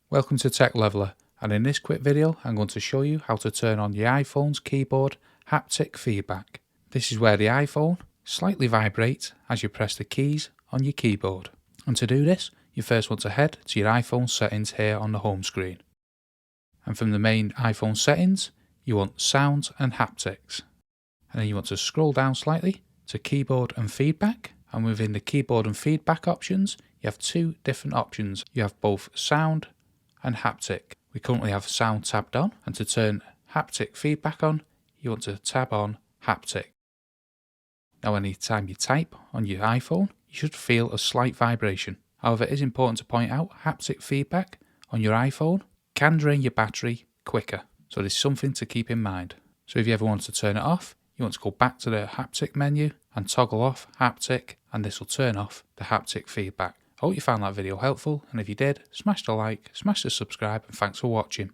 Welcome to Tech Leveler, and in this quick video I'm going to show you how to turn on your iPhone's keyboard haptic feedback. This is where the iPhone slightly vibrates as you press the keys on your keyboard. And to do this, you first want to head to your iPhone settings here on the home screen. And from the main iPhone settings, you want Sounds and Haptics. And then you want to scroll down slightly to Keyboard and Feedback. And within the Keyboard and Feedback options, you have two different options. You have both Sound and Haptic. We currently have Sound tabbed on, and to turn Haptic Feedback on, you want to tab on Haptic. Now anytime you type on your iPhone, you should feel a slight vibration. However, it is important to point out haptic feedback on your iPhone can drain your battery quicker, so it is something to keep in mind. So if you ever want to turn it off, you want to go back to the haptic menu and toggle off haptic, and this will turn off the haptic feedback. I hope you found that video helpful, and if you did, smash the like, smash the subscribe, and thanks for watching.